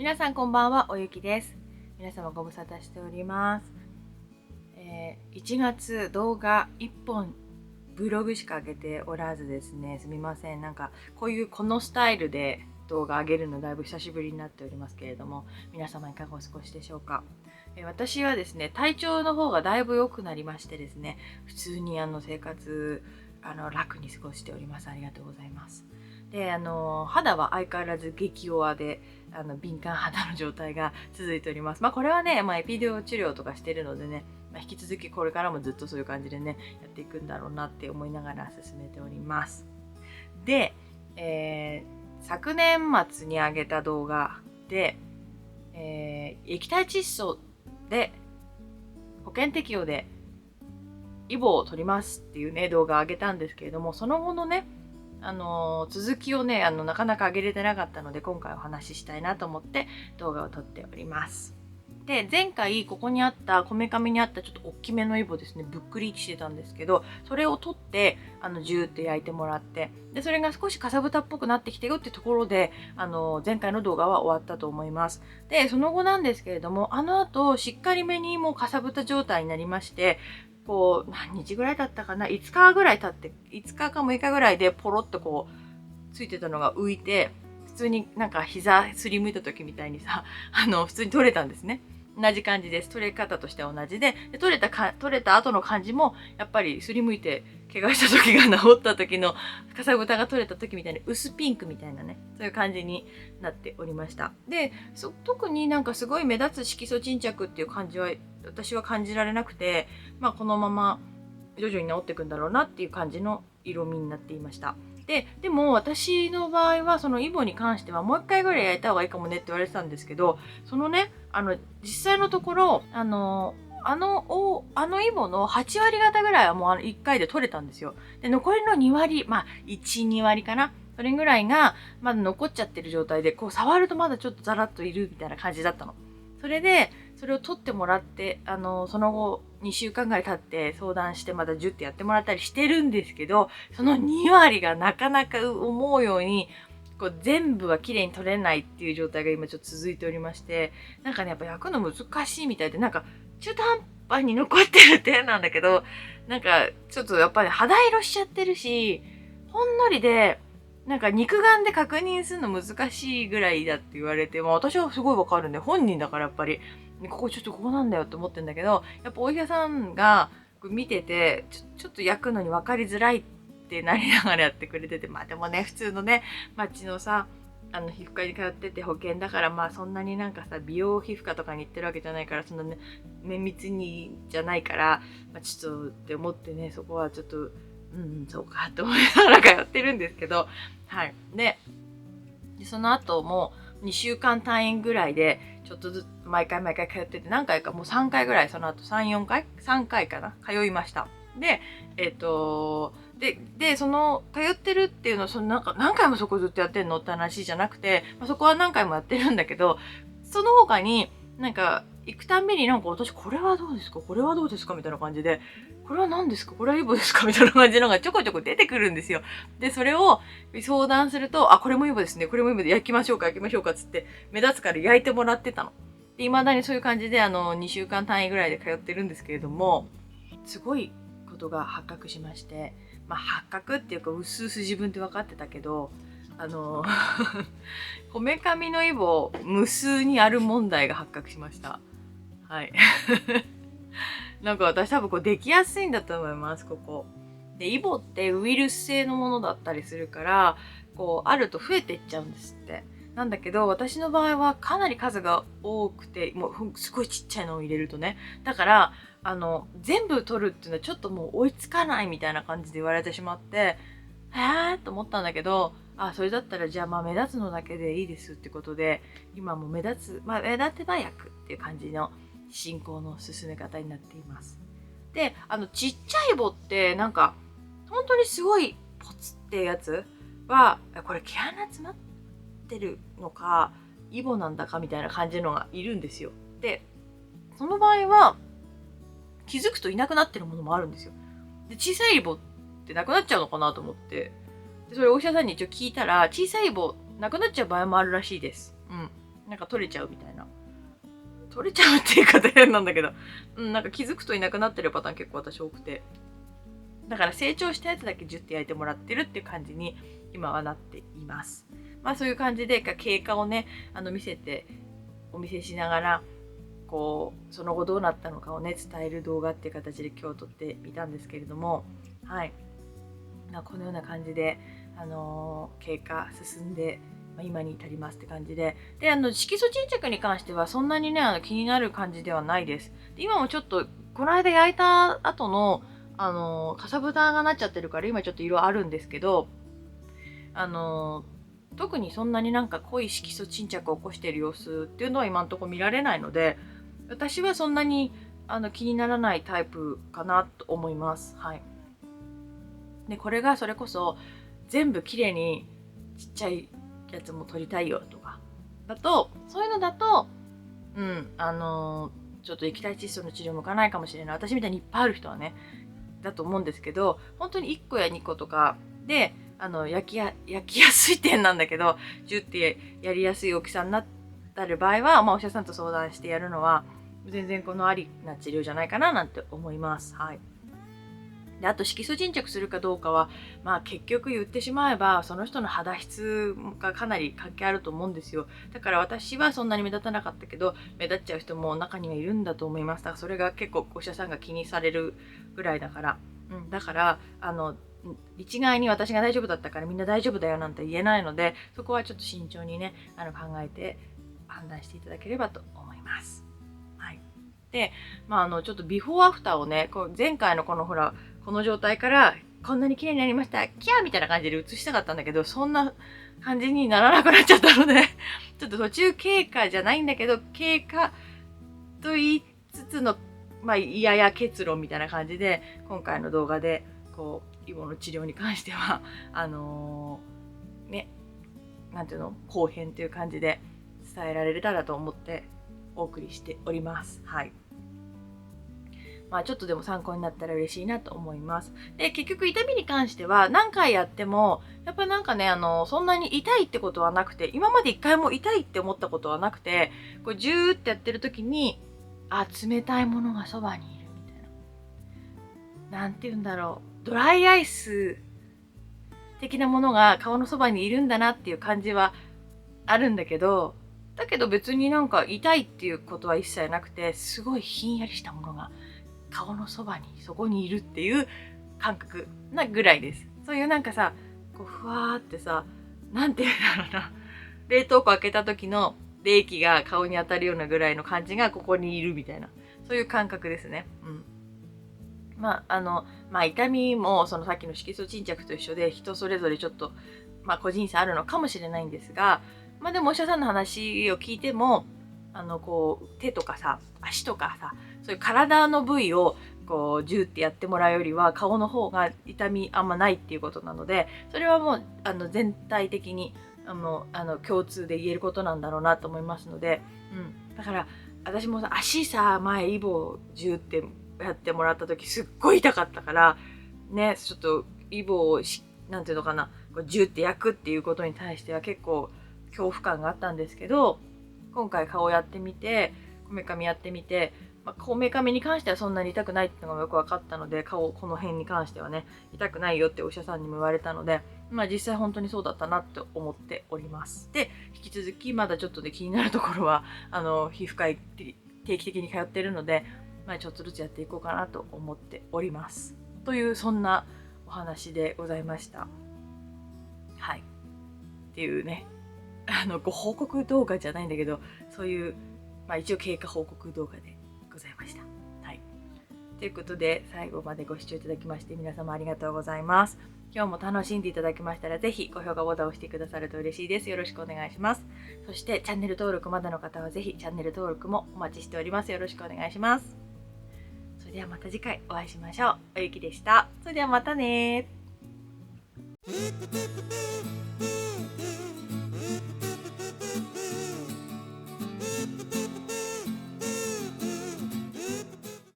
皆さんこんばんは、おゆきです。皆様ご無沙汰しております。1月動画1本ブログしか上げておらずですね、すみません。このスタイルで動画上げるのだいぶ久しぶりになっておりますけれども、皆様いかがお過ごしでしょうか。私はですね、体調の方がだいぶ良くなりましてですね、普通に生活楽に過ごしております。ありがとうございます。で、肌は相変わらず激弱で、敏感肌の状態が続いております。これはね、エピデオ治療とかしてるのでね、引き続きこれからもずっとそういう感じでね、やっていくんだろうなって思いながら進めております。で、昨年末に上げた動画で、液体窒素で保険適用でイボを取りますっていうね、動画を上げたんですけれども、その後のね、続きをね、なかなか上げれてなかったので、今回お話ししたいなと思って動画を撮っております。で、前回ここにあった、こめかみにあったちょっと大きめのイボですね、ぶっくりしてたんですけど、それを取って、ジューって焼いてもらって、で、それが少しかさぶたっぽくなってきてよってところで、前回の動画は終わったと思います。で、その後なんですけれども、後、しっかりめにもうかさぶた状態になりまして、何日ぐらい経ったかな ?5 日ぐらい経って、5日か6日ぐらいでポロッとついてたのが浮いて、普通に膝すりむいた時みたいにさ、普通に取れたんですね。同じ感じです。取れ方としては同じで、取れた後の感じも、やっぱりすりむいて、怪我した時が治った時の、かさぶたが取れた時みたいに薄ピンクみたいなね、そういう感じになっておりました。で、特にすごい目立つ色素沈着っていう感じは、私は感じられなくて、このまま徐々に治っていくんだろうなっていう感じの色味になっていました。でも私の場合はそのイボに関してはもう一回ぐらい焼いた方がいいかもねって言われてたんですけど、そのね、実際のところ、イボの8割方ぐらいはもう1回で取れたんですよ。で、残りの2割、1、2割かな。それぐらいがまだ残っちゃってる状態で、触るとまだちょっとザラッといるみたいな感じだったの。それで、それを取ってもらって、その後、2週間ぐらい経って相談してまた10ってやってもらったりしてるんですけど、その2割がなかなか思うように、全部は綺麗に取れないっていう状態が今ちょっと続いておりまして、やっぱ焼くの難しいみたいで、中途半端に残ってるってなんだけど、ちょっとやっぱり肌色しちゃってるし、ほんのりで、肉眼で確認するの難しいぐらいだって言われて、私はすごいわかるんで、本人だからやっぱり、ここなんだよって思ってんだけど、やっぱお医者さんが見てて、ちょっと焼くのに分かりづらいってなりながらやってくれてて、でもね、普通のね、町のさ、皮膚科に通ってて保険だからそんなに美容皮膚科とかに行ってるわけじゃないから、そんなね、綿密にじゃないから、ちょっとって思ってね、そこはちょっと、そうかって思いながら通ってるんですけど、はい。で、その後も2週間単位ぐらいで、ちょっとずつ毎回通ってて、何回かもう3回ぐらい、その後3、4回 ?3 回かな通いました。で、その、通ってるっていうのは、何回もそこずっとやってんのって話じゃなくて、そこは何回もやってるんだけど、その他に、行くたんびに私、これはどうですかこれはどうですかみたいな感じで、これは何ですかこれはイボですかみたいな感じのがちょこちょこ出てくるんですよ。で、それを相談すると、これもイボですね。これもイボで焼きましょうかつって、目立つから焼いてもらってたの。で、未だにそういう感じで、2週間単位ぐらいで通ってるんですけれども、すごいことが発覚しまして、発覚っていうか、うすうす自分で分かってたけど、こめかみのイボ、無数にある問題が発覚しました。はい。私多分できやすいんだと思います、ここ。で、イボってウイルス性のものだったりするから、あると増えていっちゃうんですって。なんだけど、私の場合はかなり数が多くて、もうすごいちっちゃいのを入れるとね。だから、全部取るっていうのはちょっともう追いつかないみたいな感じで言われてしまって、へーと思ったんだけど、それだったらじゃあ目立つのだけでいいですってことで、今も目立てば焼くっていう感じの進行の進め方になっています。で、ちっちゃいイボって本当にすごいポツってやつは、これ毛穴詰まってるのか、イボなんだかみたいな感じのがいるんですよ。で、その場合は、気づくといなくなってるものもあるんですよ。で、小さいイボってなくなっちゃうのかなと思って、でそれお医者さんに一応聞いたら、小さいイボなくなっちゃう場合もあるらしいです。なんか取れちゃうみたいな。取れちゃうっていう言い方変なんだけど、なんか気づくといなくなってるパターン結構私多くて。だから成長したやつだけジュッて焼いてもらってるっていう感じに今はなっています。まあそういう感じで経過をね、お見せしながら、こう、その後どうなったのかをね、伝える動画っていう形で今日撮ってみたんですけれども、はい。このような感じで、経過進んで、今に至りますって感じで。で、色素沈着に関してはそんなにね、気になる感じではないです。で今もちょっと、この間焼いた後の、かさぶたがなっちゃってるから今ちょっと色あるんですけど、特にそんなになんか濃い色素沈着を起こしている様子っていうのは今のところ見られないので、私はそんなに気にならないタイプかなと思います。はい。で、これがそれこそ全部きれいにちっちゃいやつも撮りたいよとかだと、そういうのだと、ちょっと液体窒素の治療向かないかもしれない。私みたいにいっぱいある人はね、だと思うんですけど、本当に1個や2個とかで、焼きやすい点なんだけど、ジュってやりやすい大きさになってる場合は、お医者さんと相談してやるのは、全然このありな治療じゃないかななんて思います。はい。で、あと色素沈着するかどうかは、結局言ってしまえば、その人の肌質がかなり関係あると思うんですよ。だから私はそんなに目立たなかったけど、目立っちゃう人も中にはいるんだと思います。だからそれが結構お医者さんが気にされるぐらいだから。だから、一概に私が大丈夫だったからみんな大丈夫だよなんて言えないので、そこはちょっと慎重にね、考えて判断していただければと思います。はい。で、ちょっとビフォーアフターをね、前回のこの状態からこんなに綺麗になりました、キャーみたいな感じで映したかったんだけど、そんな感じにならなくなっちゃったので、ちょっと途中経過じゃないんだけど、経過と言いつつの、いやや結論みたいな感じで、今回の動画で、イボの治療に関しては、なんていうの、後編という感じで伝えられたらと思ってお送りしております。はい。ちょっとでも参考になったら嬉しいなと思います。で、結局痛みに関しては何回やっても、やっぱりなんかね、そんなに痛いってことはなくて、今まで一回も痛いって思ったことはなくて、ジューってやってる時に、冷たいものがそばにいるみたいな。なんて言うんだろう。ドライアイス的なものが顔のそばにいるんだなっていう感じはあるんだけど、だけど別になんか痛いっていうことは一切なくて、すごいひんやりしたものが顔のそばにそこにいるっていう感覚なぐらいです。そういうなんかさ、ふわーってさ、なんて言うんだろうな、冷凍庫開けた時の冷気が顔に当たるようなぐらいの感じがここにいるみたいな、そういう感覚ですね。痛みもそのさっきの色素沈着と一緒で人それぞれちょっと個人差あるのかもしれないんですが、でもお医者さんの話を聞いても、手とかさ、足とかさ、そういう体の部位をジューってやってもらうよりは顔の方が痛みあんまないっていうことなので、それはもう全体的に共通で言えることなんだろうなと思いますので、だから私もさ、足さ、前イボをジューってやってもらった時すっごい痛かったからね、ちょっとイボをなんていうのかな、ジューって焼くっていうことに対しては結構恐怖感があったんですけど、今回顔やってみて、こめかみやってみて、こめかみに関してはそんなに痛くないっていうのがよく分かったので、この辺に関してはね、痛くないよってお医者さんにも言われたので、実際本当にそうだったなって思っております。で、引き続きまだちょっとで気になるところは、皮膚科医定期的に通っているので、ちょっとずつやっていこうかなと思っております。という、そんなお話でございました。はい。っていうね、ご報告動画じゃないんだけど、そういう、一応経過報告動画でございました。はい。ということで、最後までご視聴いただきまして皆様ありがとうございます。今日も楽しんでいただけましたら、ぜひ高評価ボタンを押してくださると嬉しいです。よろしくお願いします。そして、チャンネル登録まだの方は、ぜひチャンネル登録もお待ちしております。よろしくお願いします。それではまた次回お会いしましょう。おゆきでした。それではまたねー。